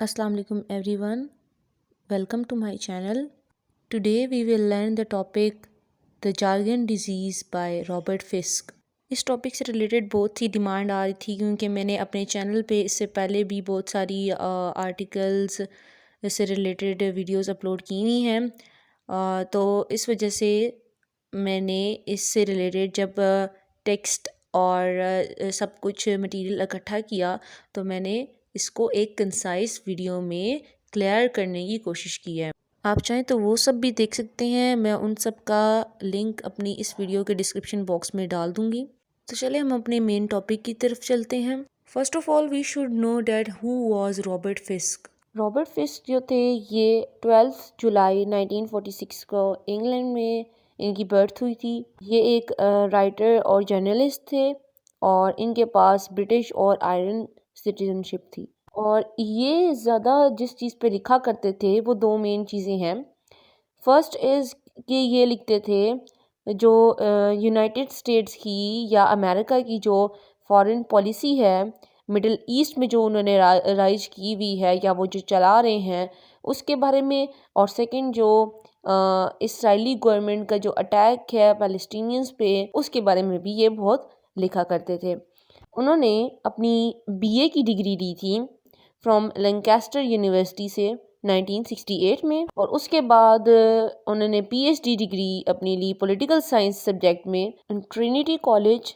Assalamu alaikum everyone. Welcome to my channel. Today we will learn the topic The Jargon Disease by Robert Fisk. इस topic से related बहुत सी demand आ रही थी क्योंकि मैंने अपने चैनल पे इससे पहले भी बहुत सारी आर्टिकल्स से रिलेटेड वीडियोस अपलोड की हुई हैं। तो इस वजह से मैंने इससे रिलेटेड जब टेक्स्ट और सब कुछ मटेरियल इकट्ठा किया तो मैंने इसको एक कंसाइज वीडियो में क्लियर करने की कोशिश की है। आप चाहें तो वो सब भी देख सकते हैं, मैं उन सब का लिंक अपनी इस वीडियो के डिस्क्रिप्शन बॉक्स में डाल दूंगी। तो चलिए हम अपने मेन टॉपिक की तरफ चलते हैं। First of all we should know that who was Robert Fisk. Robert Fisk जो थे ये 12 जुलाई 1946 को इंग्लैंड में इनकी बर्थ हुई थी। ये एक राइटर और जर्नलिस्ट थे और इनके पास ब्रिटिश और आयरन सिटीजनशिप थी। और ये ज़्यादा जिस चीज़ पे लिखा करते थे वो दो मेन चीज़ें हैं। फर्स्ट इज़ कि ये लिखते थे जो यूनाइटेड स्टेट्स की या अमेरिका की जो फॉरेन पॉलिसी है मिडिल ईस्ट में जो उन्होंने राइज की हुई है या वो जो चला रहे हैं उसके बारे में। और सेकंड जो इसराइली गवर्नमेंट का जो अटैक है पैलेस्टीनियंस पे उसके बारे में भी ये बहुत लिखा करते थे। उन्होंने अपनी बीए की डिग्री ली थी फ्रॉम लैंकास्टर यूनिवर्सिटी से 1968 में और उसके बाद उन्होंने पीएचडी डिग्री अपनी ली पॉलिटिकल साइंस सब्जेक्ट में ट्रिनिटी कॉलेज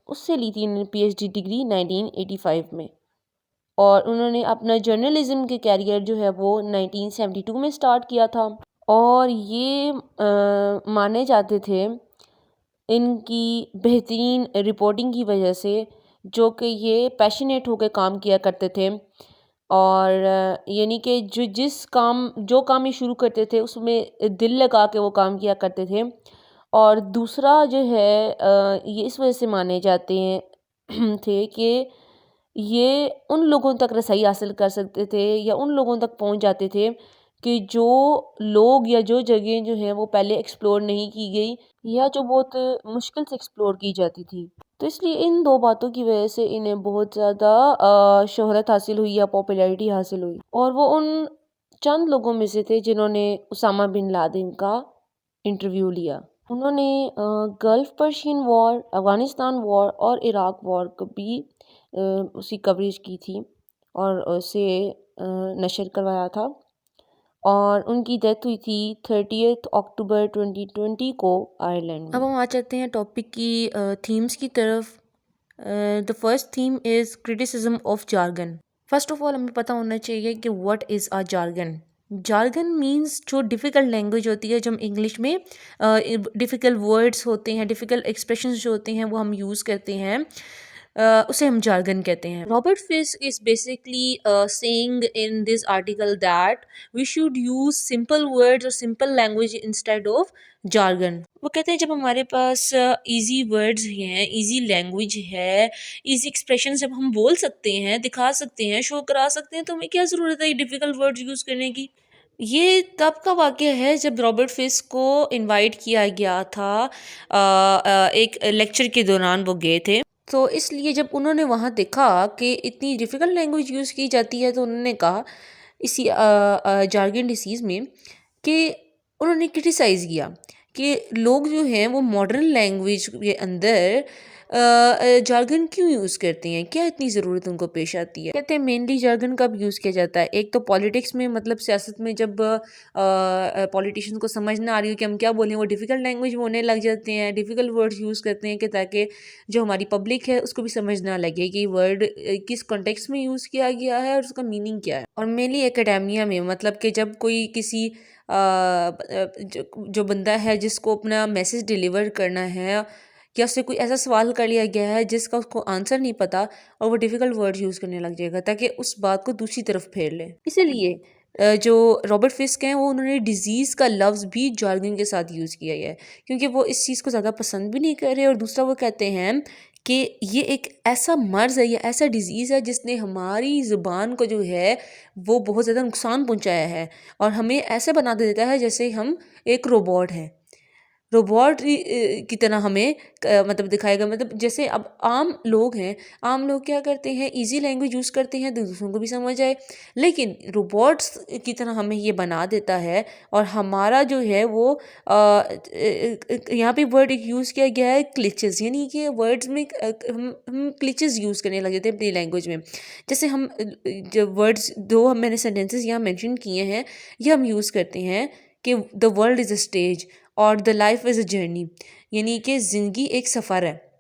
उससे ली थी उन्होंने पीएचडी डिग्री 1985 में। और उन्होंने अपना जर्नलिज्म के कैरियर जो है वो 1972 में स्टार्ट किया था। और ये माने जाते थे इनकी बेहतरीन रिपोर्टिंग की वजह से, जो कि ये पैशनेट होकर काम किया करते थे। और यानी कि जो काम ये शुरू करते थे उसमें दिल लगा के वो काम किया करते थे। और दूसरा जो है ये इस वजह से माने जाते हैं थे कि ये उन लोगों तक रसाई हासिल कर सकते थे या उन लोगों तक पहुंच जाते थे कि जो लोग या जो जगह जो हैं वो पहले एक्सप्लोर नहीं की गई या जो बहुत मुश्किल से एक्सप्लोर की जाती थी। तो इसलिए इन दो बातों की वजह से इन्हें बहुत ज़्यादा शोहरत हासिल हुई या पॉपुलैरिटी हासिल हुई। और वो उन चंद लोगों में से थे जिन्होंने उसामा बिन लादेन का इंटरव्यू लिया। उन्होंने gulf Persian war, Afghanistan war और इराक वॉर को भी उसकी कवरेज की थी और उसे नशर करवाया था। और उनकी डेथ हुई थी 30 अक्टूबर 2020 को आयरलैंड में। अब हम आ जाते हैं टॉपिक की थीम्स की तरफ। The first theme is criticism of jargon. First of all हमें पता होना चाहिए कि what is a jargon. Jargon means जो डिफ़िकल्ट लैंग्वेज होती है, जो हम इंग्लिश में डिफ़िकल्ट वर्ड्स होते हैं, डिफ़िकल्ट एक्सप्रेशंस जो होते हैं वो हम यूज़ करते हैं, उसे हम जार्गन कहते हैं। Robert Fisk is basically saying in this article that we should use simple words और simple language instead of jargon. वो कहते हैं जब हमारे पास इजी वर्ड्स हैं, इजी लैंग्वेज है, इजी एक्सप्रेशन जब हम बोल सकते हैं, दिखा सकते हैं, शो करा सकते हैं, तो हमें क्या ज़रूरत है ये डिफ़िकल्ट वर्ड्स यूज़ करने की। ये तब का वाक़या है जब रॉबर्ट फिस्क को इनवाइट किया गया था, एक लेक्चर के दौरान वो गए थे। तो इसलिए जब उन्होंने वहाँ देखा कि इतनी डिफ़िकल्ट लैंग्वेज यूज़ की जाती है तो उन्होंने कहा इसी जार्गन डिसीज़ में कि उन्होंने क्रिटिसाइज़ किया कि लोग जो हैं वो मॉडर्न लैंग्वेज के अंदर जार्गन क्यों यूज़ करते हैं, क्या इतनी ज़रूरत उनको पेश आती है। कहते हैं मेनली जार्गन कब यूज़ किया जाता है, एक तो पॉलिटिक्स में, मतलब सियासत में जब पॉलिटिशियन को समझ ना आ रही हो कि हम क्या बोलें, वो डिफ़िकल्ट लैंग्वेज बोलने लग जाते हैं, डिफ़िकल्ट वर्ड्स यूज़ करते हैं कि ताकि जो हमारी पब्लिक है उसको भी समझ ना लगे कि वर्ड किस कॉन्टेक्स्ट में यूज़ किया गया है और उसका मीनिंग क्या है। और मेनली एकेडेमिया में, मतलब कि जब कोई किसी जो बंदा है जिसको अपना मैसेज डिलीवर करना है या उससे कोई ऐसा सवाल कर लिया गया है जिसका उसको आंसर नहीं पता और वो डिफ़िकल्ट वर्ड्स यूज़ करने लग जाएगा ताकि उस बात को दूसरी तरफ फेर ले। इसीलिए जो रॉबर्ट फिस्क हैं वो उन्होंने डिज़ीज़ का लफ्ज़ भी जार्गन के साथ यूज़ किया है क्योंकि वो इस चीज़ को ज़्यादा पसंद भी नहीं कर रहे। और दूसरा वो कहते हैं कि ये एक ऐसा मर्ज़ है या ऐसा डिज़ीज़ है जिसने हमारी ज़ुबान को जो है वो बहुत ज़्यादा नुकसान पहुँचाया है और हमें ऐसे बना देता है जैसे हम एक रोबोट हैं। रोबोट की तरह हमें मतलब दिखाएगा। मतलब जैसे अब आम लोग हैं, आम लोग क्या करते हैं, इजी लैंग्वेज यूज़ करते हैं तो दूसरों को भी समझ आए, लेकिन रोबोट्स की तरह हमें ये बना देता है। और हमारा जो है वो यहाँ पे वर्ड एक यूज़ किया गया है क्लिचेस, यानी कि वर्ड्स में हम क्लिचेस यूज़ करने लग जाते हैं अपनी लैंग्वेज में। जैसे हम जो वर्ड्स मैंने सेंटेंसेस यहाँ मेंशन किए हैं, ये हम यूज़ करते हैं कि the world is a stage और the life is a journey, यानी कि ज़िंदगी एक सफ़र है।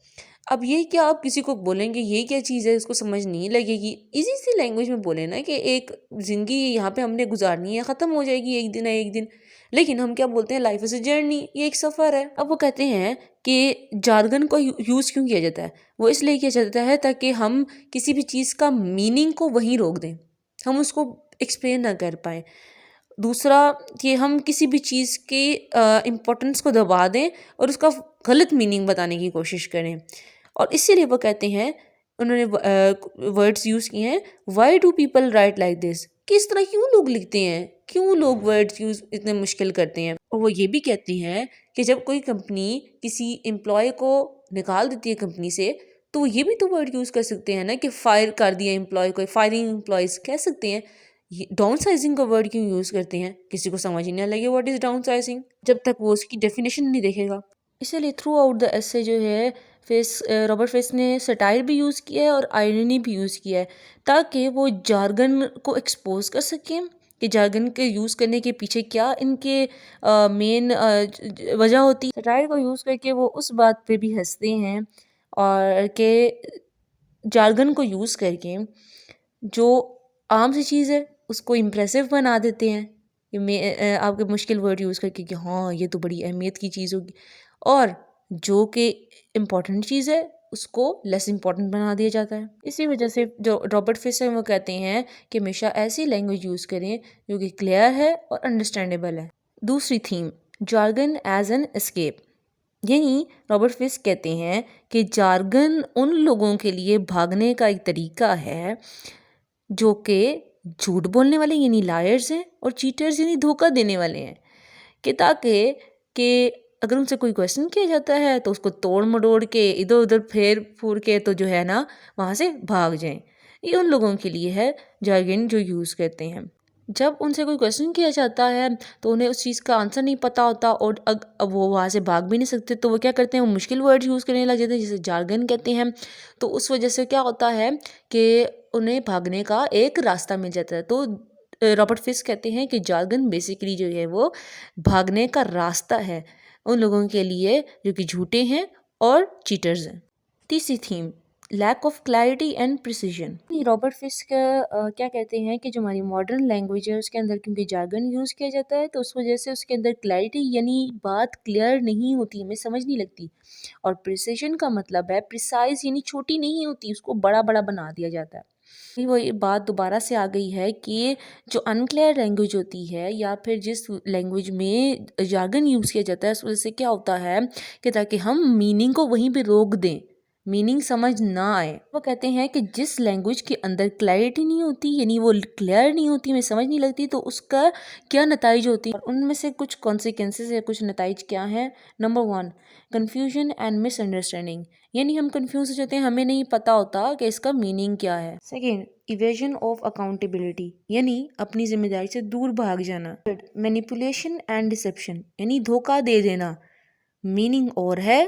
अब ये क्या आप किसी को बोलेंगे ये क्या चीज़ है, उसको समझ नहीं लगेगी। इजी सी लैंग्वेज में बोले ना कि एक ज़िंदगी यहाँ पे हमने गुजारनी है, ख़त्म हो जाएगी एक दिन है एक दिन। लेकिन हम क्या बोलते हैं, लाइफ इज़ अ जर्नी, ये एक सफ़र है। अब वो कहते हैं कि जार्गन को यूज़ क्यों किया जाता है, वो इसलिए किया जाता है ताकि हम किसी भी चीज़ का मीनिंग को वहीं रोक दें, हम उसको एक्सप्लेन ना कर पाएँ। दूसरा कि हम किसी भी चीज़ की इम्पोर्टेंस को दबा दें और उसका गलत मीनिंग बताने की कोशिश करें। और इसीलिए वो कहते हैं, उन्होंने वर्ड्स यूज़ किए हैं, why do people right like this, कि इस तरह क्यों लोग लिखते हैं, क्यों लोग वर्ड्स यूज़ इतने मुश्किल करते हैं। और वो ये भी कहती हैं कि जब कोई कंपनी किसी एम्प्लॉय को निकाल देती है कंपनी से, तो ये भी तो वर्ड यूज़ कर सकते हैं ना कि फायर कर दिया एम्प्लॉय को, फायरिंग एम्प्लॉयज़ कह सकते हैं। ये डाउन साइजिंग का वर्ड क्यों यूज़ करते हैं, किसी को समझ ही नहीं लगे व्हाट इज़ डाउन साइजिंग जब तक वो उसकी डेफिनेशन नहीं देखेगा। इसीलिए थ्रू आउट द एसे जो है रॉबर्ट फिस्क ने सटायर भी यूज़ किया है और आयरनी भी यूज़ किया है, ताकि वो जार्गन को एक्सपोज कर सकें कि जार्गन के यूज़ करने के पीछे क्या इनके मेन वजह होती है। सटायर को यूज़ करके वो उस बात पे भी हंसते हैं और के जार्गन को यूज़ करके जो आम सी चीज़ है उसको इम्प्रेसिव बना देते हैं कि आपके मुश्किल वर्ड यूज़ करके कि हाँ ये तो बड़ी अहमियत की चीज़ होगी, और जो कि इम्पॉर्टेंट चीज़ है उसको लेस इम्पॉर्टेंट बना दिया जाता है। इसी वजह से जो रॉबर्ट फिश है वो कहते हैं कि हमेशा ऐसी लैंग्वेज यूज़ करें जो कि क्लियर है और अंडरस्टैंडेबल है। दूसरी theme, jargon as an escape, यही रॉबर्ट फिस्क कहते हैं कि जार्गन उन लोगों के लिए भागने का एक तरीका है जो कि झूठ बोलने वाले यानी लायर्स हैं और चीटर्स यानी धोखा देने वाले हैं, कि ताकि कि अगर उनसे कोई क्वेश्चन किया जाता है तो उसको तोड़ मरोड़ के इधर उधर फेर फूर के तो जो है ना वहाँ से भाग जाएं। ये उन लोगों के लिए है जार्गन जो यूज़ करते हैं। जब उनसे कोई क्वेश्चन किया जाता है तो उन्हें उस चीज़ का आंसर नहीं पता होता और अब वो वहाँ से भाग भी नहीं सकते, तो वो क्या करते हैं, वो मुश्किल वर्ड यूज़ करने लग जाते हैं जिसे जार्गन कहते हैं। तो उस वजह से क्या होता है कि उन्हें भागने का एक रास्ता मिल जाता है। तो रॉबर्ट फिस्क कहते हैं कि जार्गन बेसिकली जो है वो भागने का रास्ता है उन लोगों के लिए जो कि झूठे हैं और चीटर्स हैं। तीसरी theme, lack of clarity and precision. Robert Fisk क्या कहते हैं कि जो हमारी मॉडर्न लैंग्वेज है उसके अंदर क्योंकि जार्गन यूज़ किया जाता है तो उस वजह से उसके अंदर क्लैरिटी यानी बात क्लियर नहीं होती, हमें समझ नहीं लगती। और प्रिसीजन का मतलब है प्रिसाइज यानी छोटी नहीं होती, उसको बड़ा बड़ा बना दिया जाता है। वो ये बात दोबारा से आ गई है कि जो अनक्लियर लैंग्वेज होती है या फिर जिस लैंग्वेज में जार्गन यूज़ किया जाता है उस वजह से क्या होता है कि ताकि हम मीनिंग को वहीं पे रोक दें, मीनिंग समझ ना आए। वो कहते हैं कि जिस लैंग्वेज के अंदर क्लैरिटी नहीं होती यानी वो क्लियर नहीं होती, हमें समझ नहीं लगती, तो उसका क्या नताइज होती है, और उनमें से कुछ कॉन्सिक्वेंसेस या कुछ नताइज क्या हैं। नंबर 1, कन्फ्यूजन एंड मिसअंडरस्टैंडिंग, यानी हम कंफ्यूज हो जाते हैं, हमें नहीं पता होता कि इसका मीनिंग क्या है। सेकेंड, इवेजन ऑफ अकाउंटेबिलिटी, यानी अपनी जिम्मेदारी से दूर भाग जाना। थर्ड, मैनिपुलेशन एंड डिसेप्शन, यानी धोखा दे देना, मीनिंग और है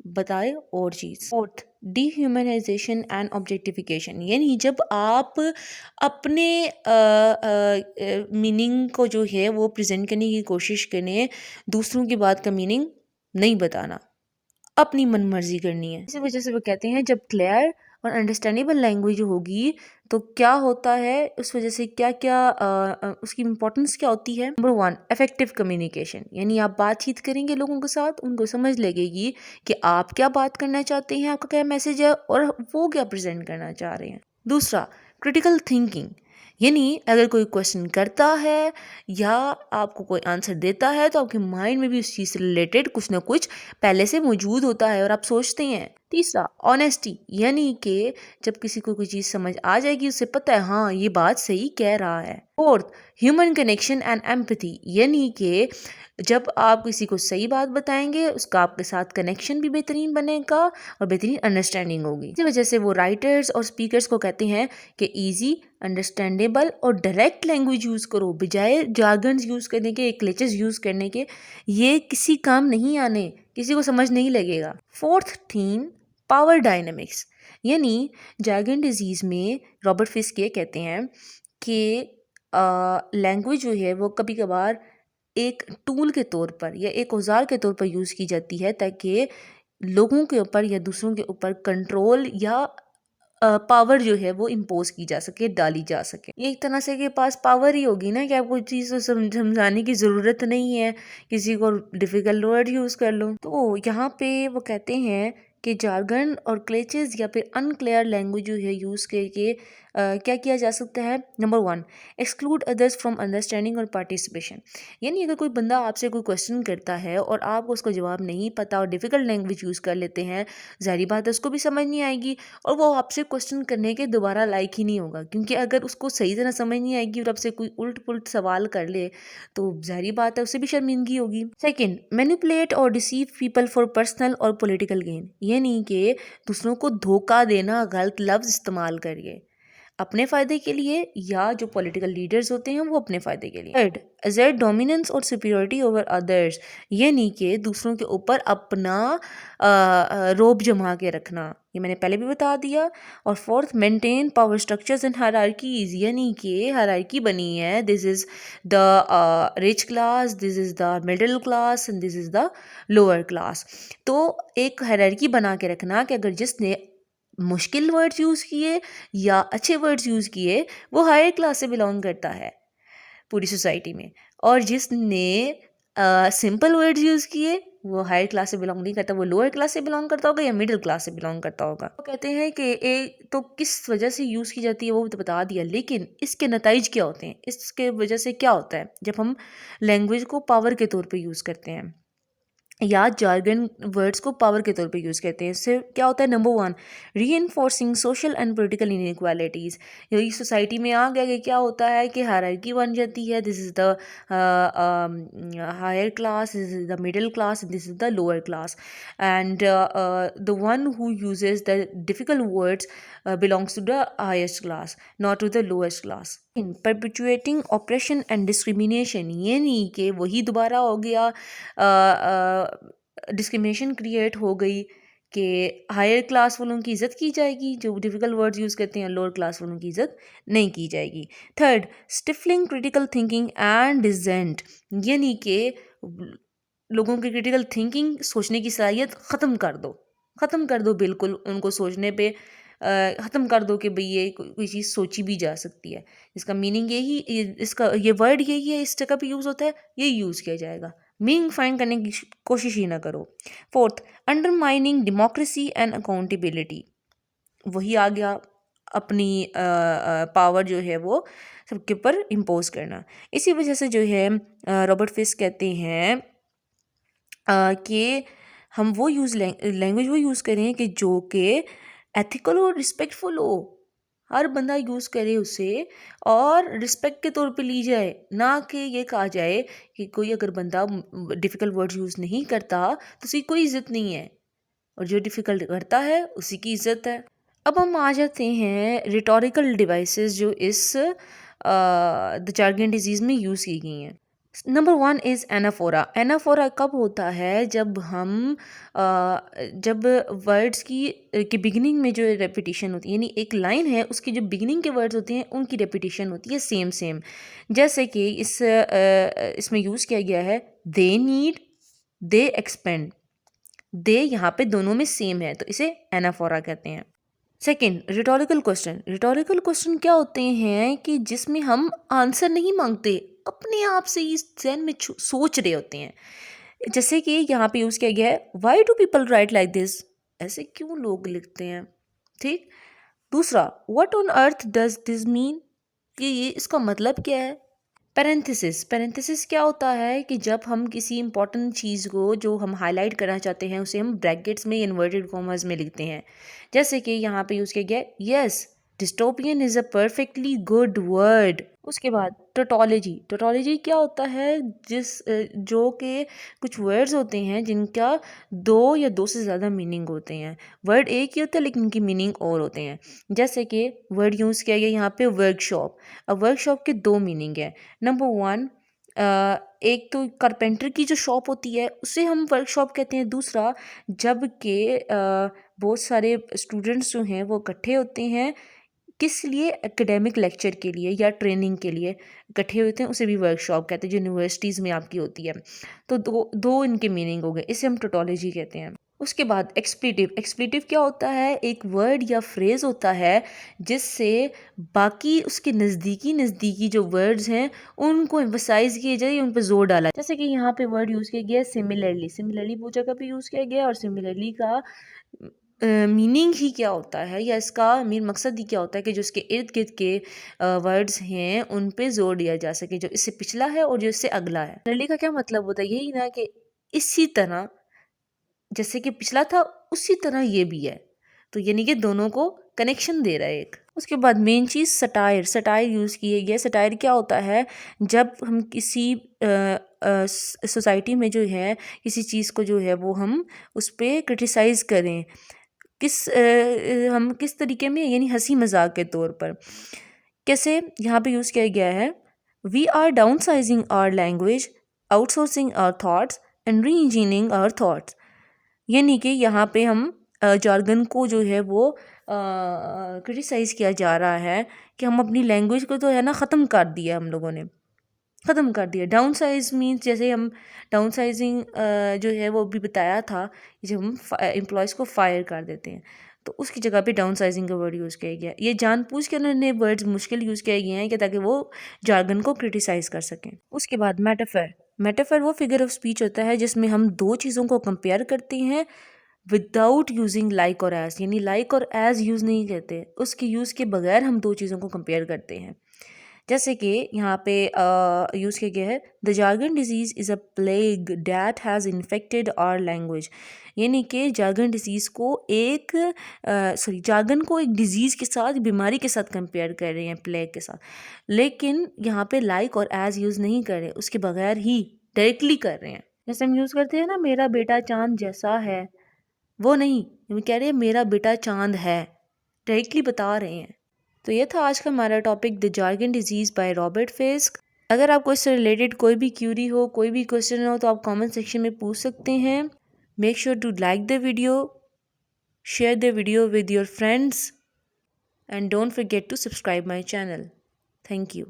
बताए और चीज़। फोर्थ, डिह्यूमनाइजेशन एंड ऑब्जेक्टिफिकेशन, यानी जब आप अपने मीनिंग को जो है वो प्रेजेंट करने की कोशिश करें, दूसरों की बात का मीनिंग नहीं बताना, अपनी मनमर्जी करनी है। इसी वजह से वो कहते हैं जब क्लियर और अंडरस्टैंडेबल लैंग्वेज होगी तो क्या होता है, उस वजह से क्या क्या उसकी इम्पोर्टेंस क्या होती है। नंबर 1, इफेक्टिव कम्युनिकेशन, यानी आप बातचीत करेंगे लोगों के साथ, उनको समझ लगेगी कि आप क्या बात करना चाहते हैं, आपका क्या मैसेज है और वो क्या प्रेजेंट करना चाह रहे हैं। दूसरा, क्रिटिकल थिंकिंग, यानी अगर कोई क्वेश्चन करता है या आपको कोई आंसर देता है तो आपके माइंड में भी उस चीज़ से रिलेटेड कुछ ना कुछ पहले से मौजूद होता है और आप सोचते हैं। तीसरा, ऑनेस्टी, यानी कि जब किसी को कोई चीज़ समझ आ जाएगी, उसे पता है हाँ ये बात सही कह रहा है। Fourth, human connection and empathy, यानी कि जब आप किसी को सही बात बताएंगे उसका आपके साथ कनेक्शन भी बेहतरीन बनेगा और बेहतरीन अंडरस्टैंडिंग होगी। इसी वजह से वो राइटर्स और स्पीकर्स को कहते हैं कि इजी, अंडरस्टैंडेबल और डायरेक्ट लैंग्वेज यूज़ करो बजाय जार्गन्स यूज़ करने के, क्लिचेस यूज़ करने के। ये किसी काम नहीं आने, किसी को समझ नहीं लगेगा। फोर्थ थीम, पावर डायनामिक्स, यानी जार्गन डिजीज़ में रॉबर्ट फिस्क ये कहते हैं कि लैंग्वेज जो है वो कभी कभार एक टूल के तौर पर या एक औजार के तौर पर यूज़ की जाती है ताकि लोगों के ऊपर या दूसरों के ऊपर कंट्रोल या पावर जो है वो इम्पोज की जा सके, डाली जा सके। ये एक तरह से के पास पावर ही होगी ना कि आपको चीज़ को समझाने की ज़रूरत नहीं है, किसी को डिफ़िकल्ट वर्ड यूज़ कर लो। तो यहाँ पे वो कहते हैं कि जार्गन और क्लेचेस या फिर अनक्लियर लैंग्वेज जो है यूज़ करके क्या किया जा सकता है। Number 1, exclude others from understanding और पार्टिसिपेशन, यानी अगर कोई बंदा आपसे कोई क्वेश्चन करता है और आपको उसका जवाब नहीं पता और डिफ़िकल्ट लैंग्वेज यूज़ कर लेते हैं, ज़ाहिर बात है उसको भी समझ नहीं आएगी और वो आपसे क्वेश्चन करने के दोबारा लायक ही नहीं होगा, क्योंकि अगर उसको सही तरह समझ नहीं आएगी और आपसे कोई उल्ट पुल्ट सवाल कर ले तो ज़ाहिर बात है उससे भी शर्मिंदगी होगी। सेकंड, मैनिपुलेट और डिसीव पीपल फॉर पर्सनल और पॉलिटिकल गेन, यानी कि दूसरों को धोखा देना, गलत लफ्ज़ इस्तेमाल करिए अपने फ़ायदे के लिए या जो पॉलिटिकल लीडर्स होते हैं वो अपने फ़ायदे के लिए। थर्ड, असर्ट डोमिनेंस और सुपीरियरिटी ओवर अदर्स, यानी कि दूसरों के ऊपर अपना रोब जमा के रखना, ये मैंने पहले भी बता दिया। और fourth, maintain power structures and hierarchies, यानी कि हायरार्की बनी है, this is the rich class, this is the middle class and this is the lower class. तो एक हायरार्की बना के रखना कि अगर जिसने मुश्किल वर्ड्स यूज़ किए या अच्छे वर्ड्स यूज़ किए वो हायर क्लास से बिलोंग करता है पूरी सोसाइटी में, और जिसने सिंपल वर्ड्स यूज़ किए वो हायर क्लास से बिलोंग नहीं करता, वो लोअर क्लास से बिलोंग करता होगा या मिडिल क्लास से बिलोंग करता होगा। वो कहते हैं कि तो किस वजह से यूज़ की जाती है वो तो बता दिया, लेकिन इसके नतीजे क्या होते हैं, इसके वजह से क्या होता है जब हम लैंग्वेज को पावर के तौर पर यूज़ करते हैं या जार्गन वर्ड्स को पावर के तौर पे यूज़ करते हैं। इससे क्या होता है। Number 1, reinforcing social and political inequalities, यही सोसाइटी में आ गया कि क्या होता है कि हायरार्की बन जाती है, this is the higher class, this is the middle class, this is the lower class, and the one who uses the difficult words belongs to the highest class, not to the lowest class. In perpetuating oppression and discrimination, यानी कि वही दोबारा हो गया, discrimination create हो गई कि higher class वालों की इज़्ज़त की जाएगी जो डिफ़िकल्ट वर्ड्स यूज़ करते हैं, लोअर क्लास वालों की इज़्ज़त नहीं की जाएगी। Third, stifling critical thinking and dissent, यानी कि लोगों की क्रिटिकल थिंकिंग, सोचने की सलाहियत ख़त्म कर दो बिल्कुल, उनको सोचने पे ख़त्म कर दो कि भाई ये कोई चीज़ सोची भी जा सकती है। इसका मीनिंग यही, इसका ये वर्ड यही है, इस जगह पे यूज़ होता है, यही यूज़ किया जाएगा। मीनिंग फाइंड करने की कोशिश ही ना करो। Fourth, undermining democracy and accountability, वही आ गया अपनी पावर जो है वो सबके ऊपर इम्पोज करना। इसी वजह से जो है रॉबर्ट फिस्क कहते हैं कि हम वो लैंग्वेज वो यूज़ करें कि जो कि एथिकल और रिस्पेक्टफुल हो, हर बंदा यूज़ करे उसे और रिस्पेक्ट के तौर पे ली जाए, ना कि ये कहा जाए कि कोई अगर बंदा डिफ़िकल्ट वर्ड्स यूज़ नहीं करता तो उसकी कोई इज़्ज़त नहीं है, और जो डिफ़िकल्ट करता है उसी की इज़्ज़त है। अब हम आ जाते हैं रिटोरिकल डिवाइसेस जो इस द जार्गन डिजीज़ में यूज़ की गई हैं। Number 1 is anaphora. एनाफोरा कब होता है जब हम जब वर्ड्स की बिगिनिंग में जो रेपिटेशन होती है, यानी एक लाइन है उसकी जो बिगिनिंग के वर्ड्स होते हैं उनकी रेपिटेशन होती है सेम। जैसे कि इसमें यूज़ किया गया है दे नीड, दे एक्सपेंड, दे यहाँ पे दोनों में सेम है तो इसे एनाफोरा कहते हैं। सेकेंड, रिटोरिकल क्वेश्चन क्या होते हैं कि जिसमें हम आंसर नहीं मांगते, अपने आप से ही जहन में सोच रहे होते हैं। जैसे कि यहाँ पे यूज़ किया गया है why do people right like this, ऐसे क्यों लोग लिखते हैं। ठीक। दूसरा, what on earth does this mean, कि ये इसका मतलब क्या है। पैरेंथेसिस क्या होता है कि जब हम किसी इंपॉर्टेंट चीज़ को जो हम हाईलाइट करना चाहते हैं उसे हम ब्रैकेट्स में इन्वर्टेड कॉमर्स में लिखते हैं। जैसे कि यहाँ पे यूज़ किया गया yes dystopian is a perfectly good word. उसके बाद टोटोलॉजी क्या होता है, जो कि कुछ वर्ड्स होते हैं जिनका दो या दो से ज़्यादा मीनिंग होते हैं। वर्ड एक ही होता है लेकिन उनकी मीनिंग और होते हैं। जैसे कि वर्ड यूज़ किया गया यहाँ पे वर्कशॉप। अब वर्कशॉप के दो मीनिंग है। नंबर वन, एक तो कारपेंटर की जो शॉप होती है उसे हम वर्कशॉप कहते हैं। दूसरा, जब के बहुत सारे स्टूडेंट्स जो हैं वो इकट्ठे होते हैं किस लिए, एकेडमिक लेक्चर के लिए या ट्रेनिंग के लिए इकट्ठे होते हैं, उसे भी वर्कशॉप कहते हैं जो यूनिवर्सिटीज़ में आपकी होती है। तो दो दो इनके मीनिंग हो गए, इसे हम टोटोलॉजी कहते हैं। उसके बाद एक्सप्लेटिव क्या होता है, एक वर्ड या फ्रेज़ होता है जिससे बाकी उसके नज़दीकी जो वर्ड्स हैं उनको एम्फसाइज किया जाए, उन पर जोर डाला। जैसे कि यहाँ पे वर्ड यूज़ किया गया सिमिलरली वो जगह पे यूज़ किया गया। और सिमिलरली का मीनिंग ही क्या होता है या इसका मेन मकसद ही क्या होता है कि जो इसके इर्द गिर्द के वर्ड्स हैं उन पे जोर दिया जा सके, जो इससे पिछला है और जो इससे अगला है। सिमिलरली का क्या मतलब होता है, यही ना कि इसी तरह जैसे कि पिछला था उसी तरह ये भी है, तो यानी कि दोनों को कनेक्शन दे रहा है एक। उसके बाद मेन चीज़ सटायर यूज़ किए गए। सटायर क्या होता है, जब हम किसी सोसाइटी में जो है किसी चीज़ को जो है वो हम उस पर क्रिटिसाइज़ करें, हम किस तरीके में, यानी हंसी मजाक के तौर पर। कैसे यहाँ पे यूज़ किया गया है, we are downsizing our language, outsourcing our thoughts and reengineering our thoughts. यानी कि यहाँ पे हम जार्गन को जो है वो क्रिटिसाइज़ किया जा रहा है कि हम अपनी लैंग्वेज को तो है ना ख़त्म कर दिया, हम लोगों ने ख़त्म कर दिया। डाउन साइज मीन्स जैसे हम डाउन साइजिंग जो है वो भी बताया था, जब हम एम्प्लॉयज़ को फायर कर देते हैं तो उसकी जगह पे डाउन साइजिंग का वर्ड यूज़ किया गया। ये जानबूझ के उन्होंने वर्ड्स मुश्किल यूज़ किए गए हैं कि ताकि वो जार्गन को क्रिटिसाइज़ कर सकें। उसके बाद मेटाफर वो फिगर ऑफ स्पीच होता है जिसमें हम दो चीज़ों को कंपेयर करते हैं विदाउट यूजिंग लाइक और एज, यानी लाइक और एज यूज़ नहीं करते, उसके यूज़ के बगैर हम दो चीज़ों को कंपेयर करते हैं। जैसे कि यहाँ पे यूज़ किया गया है, the jargon disease is a plague that has infected our language. यानी कि जार्गन डिजीज़ को जार्गन को एक डिजीज़ के साथ, बीमारी के साथ कंपेयर कर रहे हैं, प्लेग के साथ। लेकिन यहाँ पे लाइक और एज यूज़ नहीं कर रहे, उसके बगैर ही डायरेक्टली कर रहे हैं। जैसे हम यूज़ करते हैं ना, मेरा बेटा चांद जैसा है, वो नहीं, हम कह रहे हैं मेरा बेटा चांद है, डायरेक्टली बता रहे हैं। तो ये था आज का हमारा topic, the jargon disease by Robert Fisk. अगर आपको इससे रिलेटेड कोई भी क्यूरी हो, कोई भी क्वेश्चन हो, तो आप कमेंट सेक्शन में पूछ सकते हैं। Make sure to like the video, share the video with your friends and don't forget to subscribe my channel. Thank you.